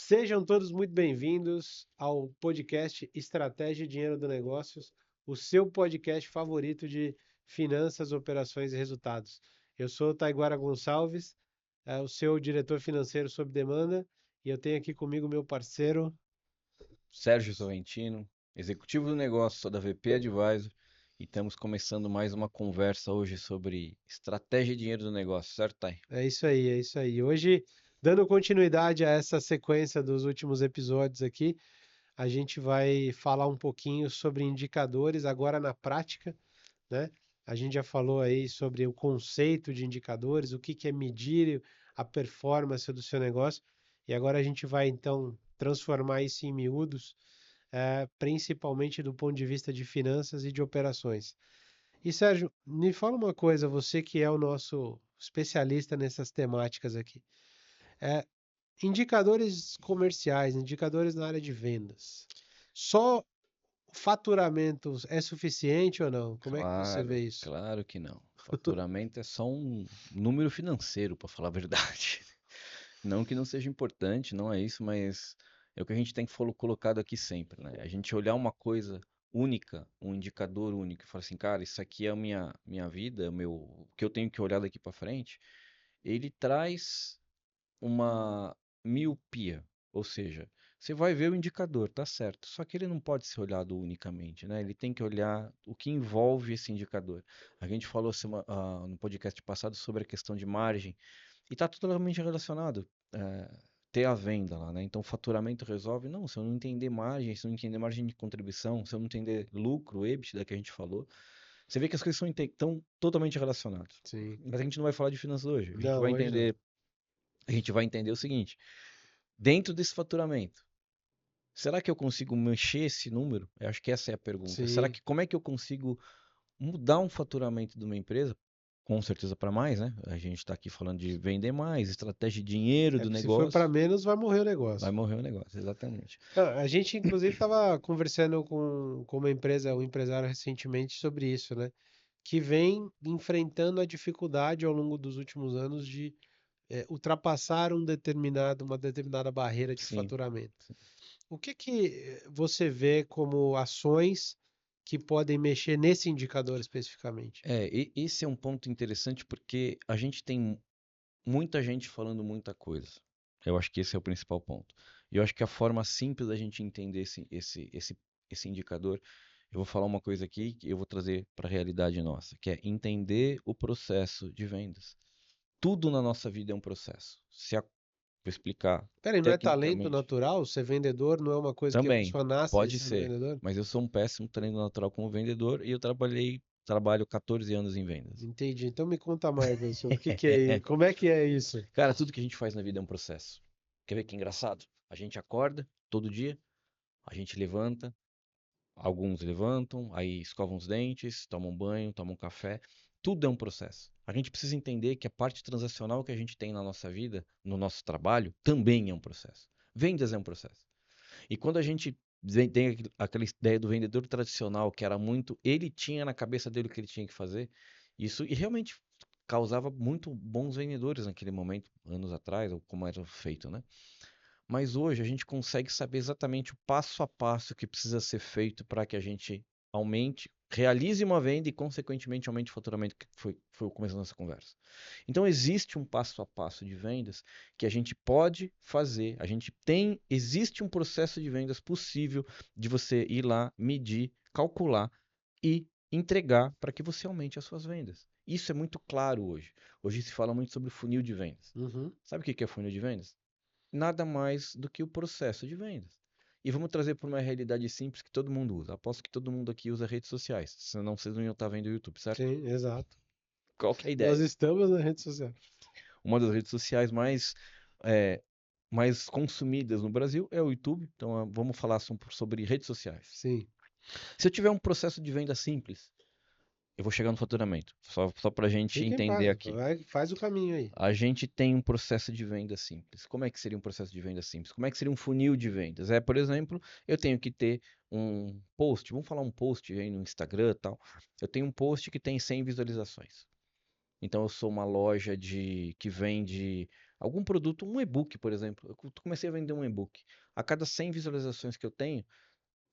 Sejam todos muito bem-vindos ao podcast Estratégia e Dinheiro do Negócios, o seu podcast favorito de finanças, operações e resultados. Eu sou o Taiguara Gonçalves, o seu diretor financeiro sob demanda, e eu tenho aqui comigo meu parceiro. Sérgio Sorrentino, executivo do negócio, sou da VP Advisor e estamos começando mais uma conversa hoje sobre estratégia e dinheiro do negócio, certo, Thay? É isso aí, é isso aí. Hoje, dando continuidade a essa sequência dos últimos episódios aqui, a gente vai falar um pouquinho sobre indicadores agora na prática, né? A gente já falou aí sobre o conceito de indicadores, o que que é medir a performance do seu negócio, e agora a gente vai então transformar isso em miúdos, principalmente do ponto de vista de finanças e de operações. E Sérgio, me fala uma coisa, você que é o nosso especialista nessas temáticas aqui. É, indicadores comerciais, indicadores na área de vendas. Só o faturamento é suficiente ou não? Como é que você Claro, vê isso? claro que não. Faturamento é só um número financeiro, para falar a verdade. Não que não seja importante, não é isso, mas é o que a gente tem colocado aqui sempre, né? A gente olhar uma coisa única, um indicador único, e falar assim, cara, isso aqui é a minha vida, o que eu tenho que olhar daqui para frente, ele traz uma miopia, ou seja, você vai ver o indicador, tá certo, só que ele não pode ser olhado unicamente, né? Ele tem que olhar o que envolve esse indicador. A gente falou no podcast passado sobre a questão de margem e está totalmente relacionado. Ter a venda lá, né? Então, faturamento resolve? Não, se eu não entender margem, se eu não entender margem de contribuição, se eu não entender lucro, EBITDA que a gente falou, você vê que as coisas estão totalmente relacionadas. Sim. Mas a gente não vai falar de finanças hoje. Não, hoje não. A gente vai entender o seguinte: dentro desse faturamento, será que eu consigo mexer esse número? Eu acho que essa é a pergunta. Sim. Como é que eu consigo mudar um faturamento de uma empresa? Com certeza para mais, né? A gente está aqui falando de vender mais, estratégia de dinheiro É do porque se for para negócio. menos, vai morrer o Vai negócio. morrer o negócio, exatamente. Ah, a gente, inclusive, estava conversando com uma empresa, um empresário recentemente sobre isso, né? Que vem enfrentando a dificuldade ao longo dos últimos anos de ultrapassar uma determinada barreira de Sim. faturamento. O que que você vê como ações que podem mexer nesse indicador especificamente? Esse é um ponto interessante porque a gente tem muita gente falando muita coisa. Eu acho que esse é o principal ponto. E eu acho que a forma simples da gente entender esse indicador, eu vou falar uma coisa aqui que eu vou trazer para a realidade nossa, que é entender o processo de vendas. Tudo na nossa vida é um processo. Vou explicar Peraí, não é talento tecnicamente. natural? Ser vendedor não é uma coisa que a Também pessoa nasce pode sendo ser, vendedor? mas eu sou um péssimo treino natural como vendedor e trabalho 14 anos em vendas. Entendi. Então me conta mais disso. O que que é, como é que é isso? Cara, tudo que a gente faz na vida é um processo. Quer ver que engraçado? A gente acorda todo dia, a gente levanta, alguns levantam, aí escovam os dentes, tomam banho, tomam café. Tudo é um processo. A gente precisa entender que a parte transacional que a gente tem na nossa vida, no nosso trabalho, também é um processo. Vendas é um processo. E quando a gente tem aquela ideia do vendedor tradicional, que era muito, ele tinha na cabeça dele o que ele tinha que fazer, isso e realmente causava muito bons vendedores naquele momento, anos atrás, ou como era feito, né? Mas hoje a gente consegue saber exatamente o passo a passo que precisa ser feito para que a gente realize uma venda e, consequentemente, aumente o faturamento, que foi o começo da nossa conversa. Então, existe um passo a passo de vendas que a gente pode fazer. Existe um processo de vendas possível de você ir lá, medir, calcular e entregar para que você aumente as suas vendas. Isso é muito claro hoje. Hoje se fala muito sobre funil de vendas. Uhum. Sabe o que é funil de vendas? Nada mais do que o processo de vendas. E vamos trazer para uma realidade simples que todo mundo usa. Aposto que todo mundo aqui usa redes sociais, senão vocês não iam estar vendo o YouTube, certo? Sim, exato. Qual que é a Nós ideia? estamos na rede social. Uma das redes sociais é, mais consumidas no Brasil é o YouTube, então vamos falar sobre redes sociais. Sim. Se eu tiver um processo de venda simples, eu vou chegar no faturamento, só para a gente Fica em entender paz. aqui. Faz o caminho aí. A gente tem um processo de venda simples. Como é que seria um processo de venda simples? Como é que seria um funil de vendas? Por exemplo, eu tenho que ter um post, vamos falar um post aí no Instagram e tal. Eu tenho um post que tem 100 visualizações. Então eu sou uma loja que vende algum produto, um e-book, por exemplo. Eu comecei a vender um e-book. A cada 100 visualizações que eu tenho,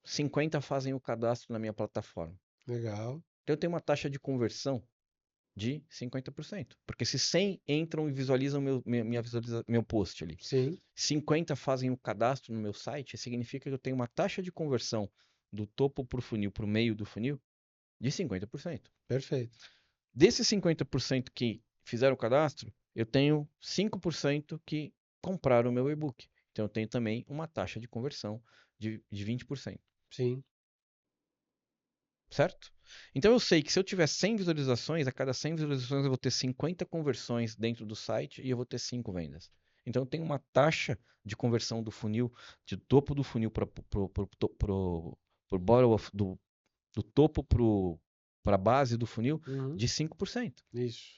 50 fazem o cadastro na minha plataforma. Legal. Então eu tenho uma taxa de conversão de 50%. Porque se 100 entram e visualizam meu post ali, Sim, 50 fazem o cadastro no meu site, significa que eu tenho uma taxa de conversão do topo para o funil, para o meio do funil, de 50%. perfeito. Desses 50% que fizeram o cadastro, eu tenho 5% que compraram o meu e-book. Então eu tenho também uma taxa de conversão de 20%. Sim, Certo? Então eu sei que se eu tiver 100 visualizações, a cada 100 visualizações eu vou ter 50 conversões dentro do site e eu vou ter 5 vendas. Então eu tenho uma taxa de conversão do funil, de topo do funil para o bottom do topo para a base do funil, uhum, de 5%. isso.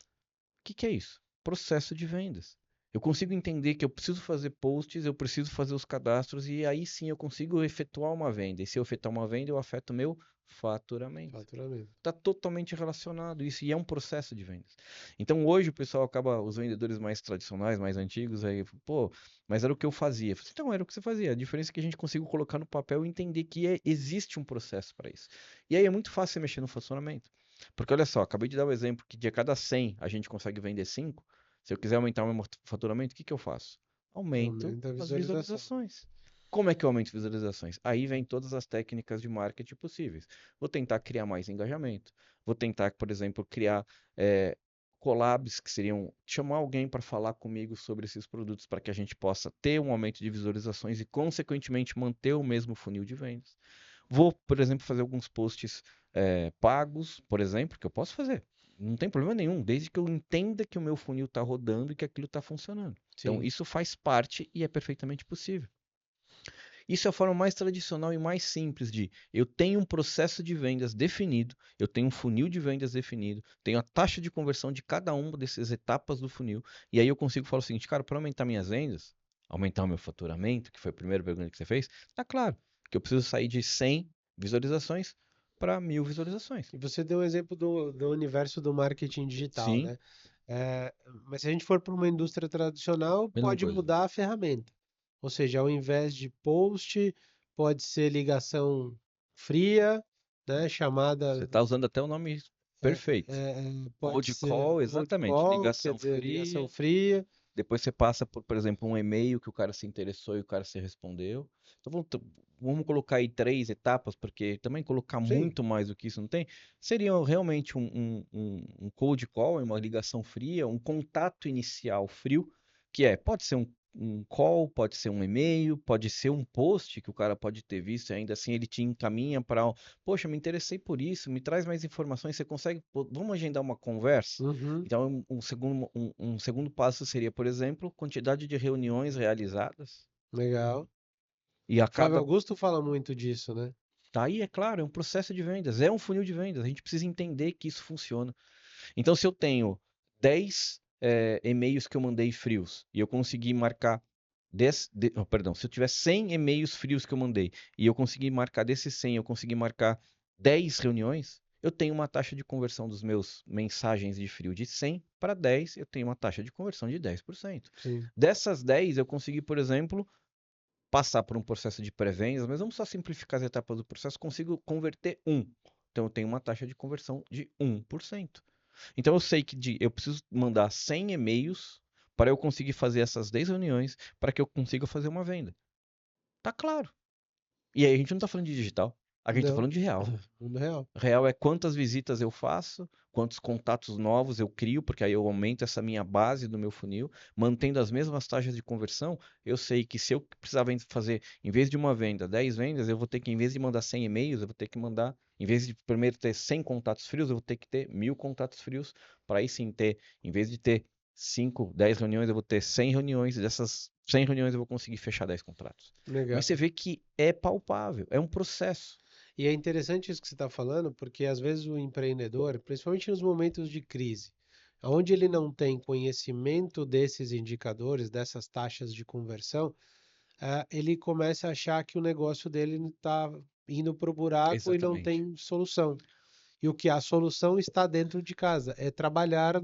Que é isso? Processo de vendas. Eu consigo entender que eu preciso fazer posts, eu preciso fazer os cadastros e aí sim eu consigo efetuar uma venda. E se eu efetuar uma venda, eu afeto o meu faturamento. Faturamento. Está totalmente relacionado isso e é um processo de vendas. Então hoje o pessoal acaba, os vendedores mais tradicionais, mais antigos, aí, pô, mas era o que eu fazia. Eu falei, então era o que você fazia. A diferença é que a gente consegue colocar no papel e entender que existe um processo para isso. E aí é muito fácil você mexer no faturamento. Porque olha só, acabei de dar o exemplo que de cada 100 a gente consegue vender 5. Se eu quiser aumentar o meu faturamento, o que que eu faço? Aumento Aumenta a as visualização. visualizações. Como é que eu aumento visualizações? Aí vem todas as técnicas de marketing possíveis. Vou tentar criar mais engajamento. Vou tentar, por exemplo, criar collabs, que seriam chamar alguém para falar comigo sobre esses produtos para que a gente possa ter um aumento de visualizações e, consequentemente, manter o mesmo funil de vendas. Vou, por exemplo, fazer alguns posts pagos, por exemplo, que eu posso fazer. Não tem problema nenhum, desde que eu entenda que o meu funil está rodando e que aquilo está funcionando. Então, Sim, isso faz parte e é perfeitamente possível. Isso é a forma mais tradicional e mais simples de eu tenho um processo de vendas definido, eu tenho um funil de vendas definido, tenho a taxa de conversão de cada uma dessas etapas do funil, e aí eu consigo falar o seguinte, cara, para aumentar minhas vendas, aumentar o meu faturamento, que foi a primeira pergunta que você fez, tá claro que eu preciso sair de 100 visualizações para 1000 visualizações. e você deu um exemplo do universo do marketing digital, Sim, né? Mas se a gente for para uma indústria tradicional, mesma pode coisa. mudar a ferramenta. Ou seja, ao invés de post, pode ser ligação fria, né? Você Chamada, está usando até o nome perfeito. pode Cold ser call, cold exatamente, call, quer ligação dizer, ligação fria. fria. Depois você passa por exemplo, um e-mail que o cara se interessou e o cara se respondeu. Então vamos colocar aí 3 etapas, porque também colocar Sim. muito mais do que isso não tem. Seria realmente um cold call, uma ligação fria, um contato inicial frio, que pode ser um call, pode ser um e-mail, pode ser um post que o cara pode ter visto e ainda assim ele te encaminha para, poxa, me interessei por isso, me traz mais informações, você consegue, vamos agendar uma conversa? Uhum, Então, um segundo passo seria, por exemplo, quantidade de reuniões realizadas. legal. E a Flávio cada. Augusto fala muito disso, né? Tá aí, é claro, é um processo de vendas, é um funil de vendas. A gente precisa entender que isso funciona. Então, se eu tenho 10 e-mails que eu mandei frios e eu consegui marcar. Perdão, se eu tiver 100 e-mails frios que eu mandei e eu consegui marcar desses 100, eu consegui marcar 10 reuniões, eu tenho uma taxa de conversão dos meus mensagens de frio de 100 para 10, eu tenho uma taxa de conversão de 10%. Sim, Dessas 10, eu consegui, por exemplo, passar por um processo de pré-vendas, mas vamos só simplificar as etapas do processo, consigo converter um. Então eu tenho uma taxa de conversão de 1%. Então eu sei que eu preciso mandar 100 e-mails para eu conseguir fazer essas 10 reuniões para que eu consiga fazer uma venda. Tá claro. E aí a gente não está falando de digital, a gente está não, falando de real. mundo real. Real é quantas visitas eu faço, quantos contatos novos eu crio, porque aí eu aumento essa minha base do meu funil, mantendo as mesmas taxas de conversão. Eu sei que se eu precisar fazer, em vez de uma venda, 10 vendas, eu vou ter que, em vez de mandar 100 e-mails, eu vou ter que mandar, em vez de primeiro ter 100 contatos frios, eu vou ter que ter 1000 contatos frios, para aí sim ter, em vez de ter 5, 10 reuniões, eu vou ter 100 reuniões, e dessas 100 reuniões eu vou conseguir fechar 10 contratos. Mas você Legal. vê que é palpável, é um processo. E é interessante isso que você está falando, porque às vezes o empreendedor, principalmente nos momentos de crise, onde ele não tem conhecimento desses indicadores, dessas taxas de conversão, ele começa a achar que o negócio dele está indo para o buraco e não Exatamente. tem solução. E o que a solução está dentro de casa, é trabalhar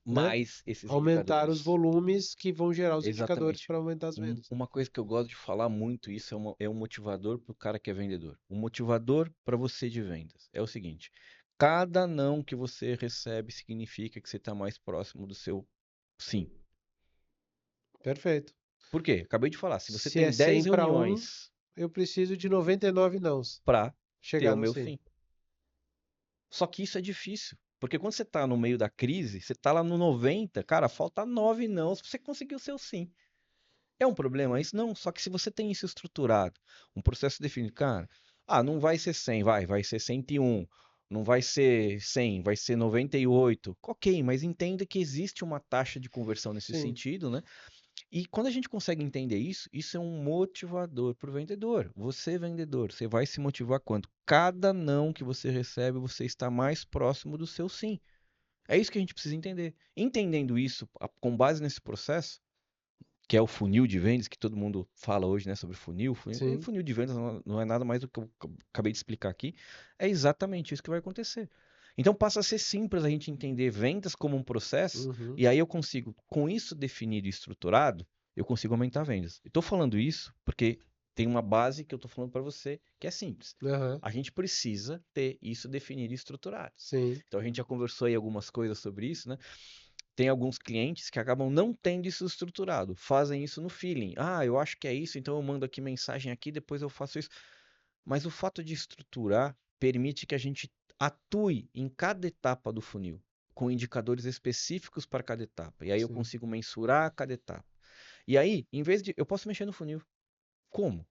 né? mais esses Aumentar os indicadores. volumes que vão gerar os indicadores Exatamente. para aumentar as vendas. Uma coisa que eu gosto de falar muito, isso é um motivador para o cara que é vendedor. Um motivador para você de vendas é o seguinte: cada não que você recebe significa que você está mais próximo do seu sim. Perfeito. Por quê? Acabei de falar, se você Se é tem 10 100 para 1, reuniões eu preciso de 99 nãos. para ter Chegar o no meu sim. sim. Só que isso é difícil, porque quando você está no meio da crise, você está lá no 90, cara, falta 9 não para você conseguir o seu sim. É um problema isso? Não, só que se você tem isso estruturado, um processo definido, cara, não vai ser 100, vai ser 101, não vai ser 100, vai ser 98. Ok, mas entenda que existe uma taxa de conversão nesse Sim. sentido, né? E quando a gente consegue entender isso, isso é um motivador para o vendedor. Você, vendedor, você vai se motivar quando cada não que você recebe, você está mais próximo do seu sim. É isso que a gente precisa entender. Entendendo isso, com base nesse processo, que é o funil de vendas, que todo mundo fala hoje, né, sobre funil. Sim. Funil de vendas não é nada mais do que eu acabei de explicar aqui. É exatamente isso que vai acontecer. Então passa a ser simples a gente entender vendas como um processo, Uhum. e aí eu consigo, com isso definido e estruturado, eu consigo aumentar vendas. Estou falando isso porque tem uma base que eu estou falando para você que é simples. Aham. A gente precisa ter isso definido e estruturado. Sim. Então a gente já conversou aí algumas coisas sobre isso, né? Tem alguns clientes que acabam não tendo isso estruturado, fazem isso no feeling. Eu acho que é isso, então eu mando aqui mensagem aqui, depois eu faço isso. Mas o fato de estruturar permite que a gente atue em cada etapa do funil, com indicadores específicos para cada etapa. E aí eu Sim. consigo mensurar cada etapa. E aí, em vez de. Eu posso mexer no funil. Como?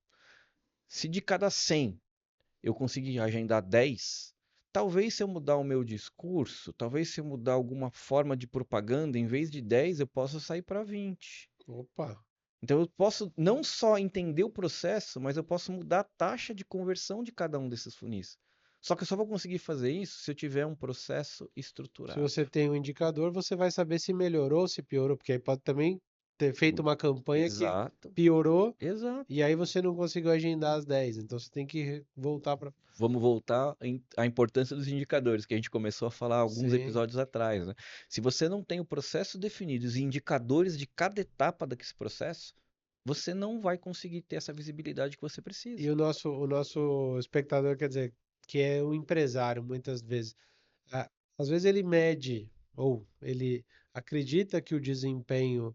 Se de cada 100 eu conseguir agendar 10, talvez se eu mudar o meu discurso, talvez se eu mudar alguma forma de propaganda, em vez de 10, eu possa sair para 20. Opa. Então eu posso não só entender o processo, mas eu posso mudar a taxa de conversão de cada um desses funis. Só que eu só vou conseguir fazer isso se eu tiver um processo Se estruturado. você tem um indicador, você vai saber se melhorou ou se piorou, porque aí pode também ter feito uma campanha que Exato, piorou e exato. aí você não conseguiu agendar as 10. Então você tem que voltar para. Vamos voltar à importância dos indicadores, que a gente começou a falar alguns Sim. episódios atrás, né? Se você não tem o processo definido, os indicadores de cada etapa desse processo, você não vai conseguir ter essa visibilidade que você E precisa. o nosso espectador, quer dizer, que é um empresário, muitas vezes, às vezes ele mede ou ele acredita que o desempenho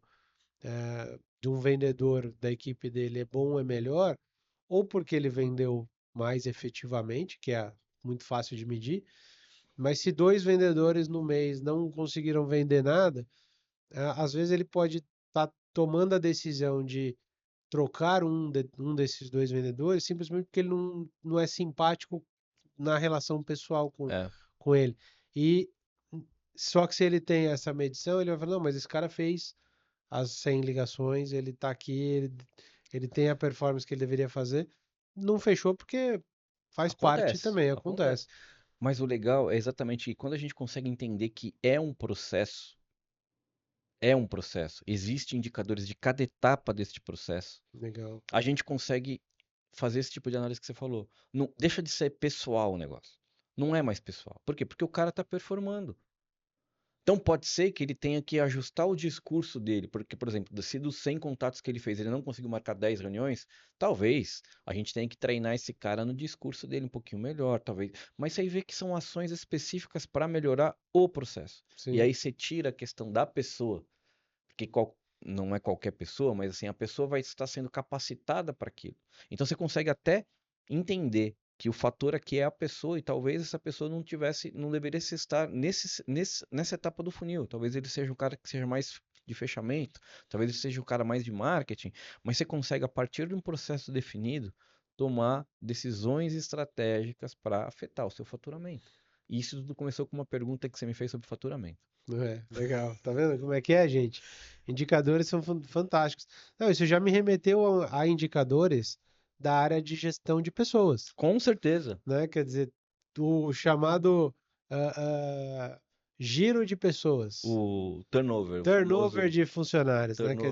de um vendedor da equipe dele é bom ou é melhor, ou porque ele vendeu mais efetivamente, que é muito fácil de medir, mas se dois vendedores no mês não conseguiram vender nada, às vezes ele pode estar tomando a decisão de trocar um desses dois vendedores simplesmente porque ele não é simpático na relação pessoal É, com ele. E só que se ele tem essa medição, ele vai falar, não, mas esse cara fez as 100 ligações, ele tá aqui, ele tem a performance que ele deveria fazer. Não fechou porque faz parte acontece, também, acontece. acontece. Mas o legal é exatamente que quando a gente consegue entender que é um processo, existem indicadores de cada etapa deste processo, Legal. a gente consegue fazer esse tipo de análise que você falou. Não, deixa de ser pessoal o negócio. Não é mais pessoal. Por quê? Porque o cara está performando. Então pode ser que ele tenha que ajustar o discurso dele, porque, por exemplo, se dos 100 contatos que ele fez, ele não conseguiu marcar 10 reuniões, talvez a gente tenha que treinar esse cara no discurso dele um pouquinho melhor, talvez. Mas você aí vê que são ações específicas para melhorar o processo. E Sim. aí você tira a questão da pessoa, porque não é qualquer pessoa, mas assim, a pessoa vai estar sendo capacitada para aquilo. Então você consegue até entender que o fator aqui é a pessoa e talvez essa pessoa não deveria estar nessa etapa do funil. Talvez ele seja um cara que seja mais de fechamento, talvez ele seja um cara mais de marketing, mas você consegue, a partir de um processo definido, tomar decisões estratégicas para afetar o seu faturamento. E isso tudo começou com uma pergunta que você me fez sobre faturamento. Legal. Tá vendo como é que é, gente? Indicadores são fantásticos. Não, isso já me remeteu a indicadores da área de gestão de pessoas, Com certeza. né? Quer dizer, o chamado ah, giro de pessoas, O turnover, o turnover famoso de funcionários, né? Quer turnover.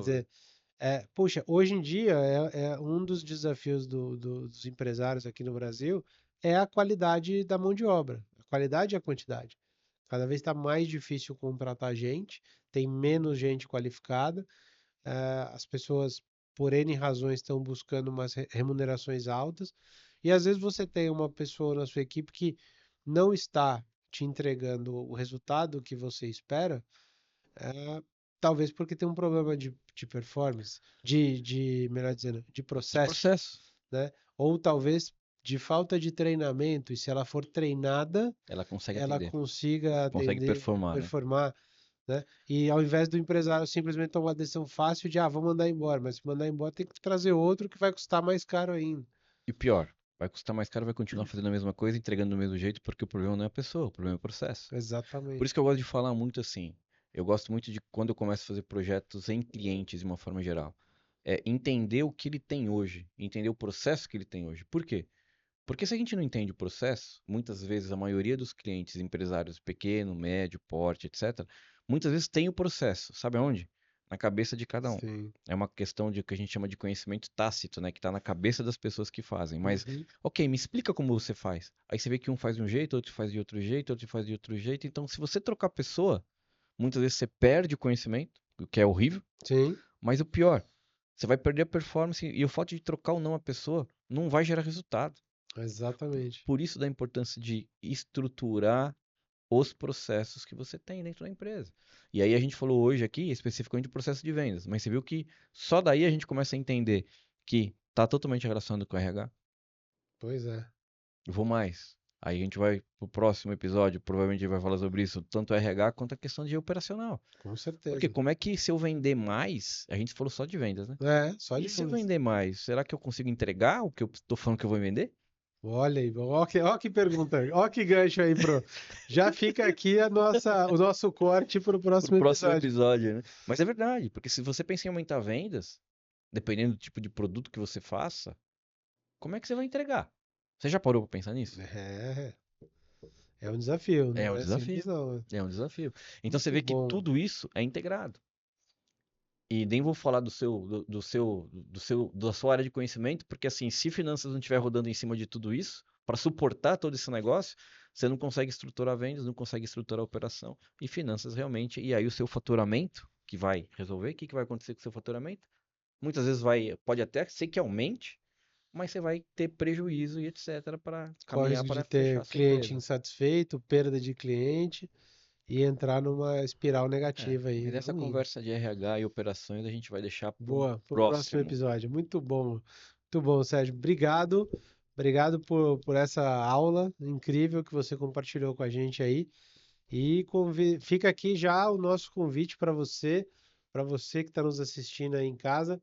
dizer, puxa, hoje em dia é um dos desafios dos empresários aqui no Brasil é a qualidade da mão de obra, a qualidade e a quantidade. Cada vez está mais difícil contratar gente, tem menos gente qualificada, as pessoas, por N razões, estão buscando umas remunerações altas, e às vezes você tem uma pessoa na sua equipe que não está te entregando o resultado que você espera, talvez porque tem um problema de performance, melhor dizendo, de De processo, processo. né? Ou talvez de falta de treinamento, e se ela for treinada, Ela consegue ela atender, consiga consegue atender, performar, né? performar, né? E ao invés do empresário simplesmente tomar uma decisão fácil de, vou mandar embora, mas se mandar embora tem que trazer outro que vai custar mais caro ainda. E o pior, vai custar mais caro, vai continuar fazendo a mesma coisa, entregando do mesmo jeito, porque o problema não é a pessoa, o problema é o processo. Por isso Exatamente. que eu gosto de falar muito assim. Eu gosto muito de quando eu começo a fazer projetos em clientes de uma forma geral. É entender o que ele tem hoje, entender o processo que ele tem hoje. Por quê? Porque se a gente não entende o processo, muitas vezes a maioria dos clientes, empresários pequeno, médio, porte, etc., muitas vezes tem o processo. Sabe aonde? Na cabeça de cada um. Sim. É uma questão de que a gente chama de conhecimento tácito, né? Que está na cabeça das pessoas que fazem. Mas, Uhum. ok, me explica como você faz. Aí você vê que um faz de um jeito, outro faz de outro jeito, outro faz de outro jeito. Então, se você trocar a pessoa, muitas vezes você perde o conhecimento, o que é horrível. Sim, Mas o pior, você vai perder a performance e o fato de trocar ou não a pessoa não vai gerar resultado. exatamente. Por isso da importância de estruturar os processos que você tem dentro da empresa. E aí a gente falou hoje aqui especificamente do processo de vendas, mas você viu que só daí a gente começa a entender que está totalmente relacionado com o RH. Pois é, Eu vou mais. Aí a gente vai pro próximo episódio, provavelmente vai falar sobre isso, tanto RH quanto a questão de operacional. com Porque certeza. como é que se eu vender mais, a gente falou só de vendas, né? É, só E de se eu vendas. vender mais, será que eu consigo entregar o que eu estou falando que eu vou vender? Olha aí, ó que pergunta, ó que gancho aí, pro. Já fica aqui o nosso corte para o Pro próximo próximo episódio. episódio, né? Mas é verdade, porque se você pensa em aumentar vendas, dependendo do tipo de produto que você faça, como é que você vai entregar? Você já parou para pensar nisso? É, é um desafio, É não um é simples desafio. não. É um desafio. Então você Muito vê que bom. tudo isso é integrado. E nem vou falar da sua área de conhecimento, porque assim, se finanças não estiver rodando em cima de tudo isso, para suportar todo esse negócio, você não consegue estruturar vendas, não consegue estruturar a operação e finanças realmente. E aí o seu faturamento, que vai resolver, o que que vai acontecer com o seu faturamento? Muitas vezes pode até ser que aumente, mas você vai ter prejuízo e etc. para Corre o caminhar risco de para fechar ter a sua cliente empresa. insatisfeito, perda de cliente e entrar numa espiral É, negativa aí, mas essa ruim. conversa de RH e operações a gente vai deixar para um Boa, pro próximo próximo. episódio. Muito bom, Sérgio. Obrigado. Obrigado por essa aula incrível que você compartilhou com a gente aí. E fica aqui já o nosso convite para você que está nos assistindo aí em casa,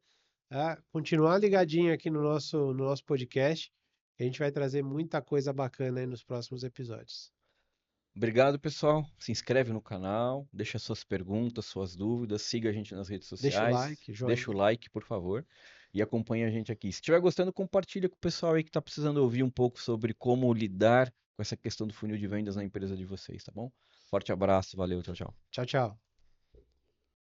a continuar ligadinho aqui no nosso podcast. A gente vai trazer muita coisa bacana aí nos próximos episódios. Obrigado, pessoal. Se inscreve no canal, deixa suas perguntas, suas dúvidas, siga a gente nas redes Deixa o sociais, like, deixa o joinha. like, por favor, e acompanhe a gente aqui. Se estiver gostando, compartilha com o pessoal aí que está precisando ouvir um pouco sobre como lidar com essa questão do funil de vendas na empresa de vocês, tá bom? Forte abraço, valeu, tchau, tchau. Tchau, tchau.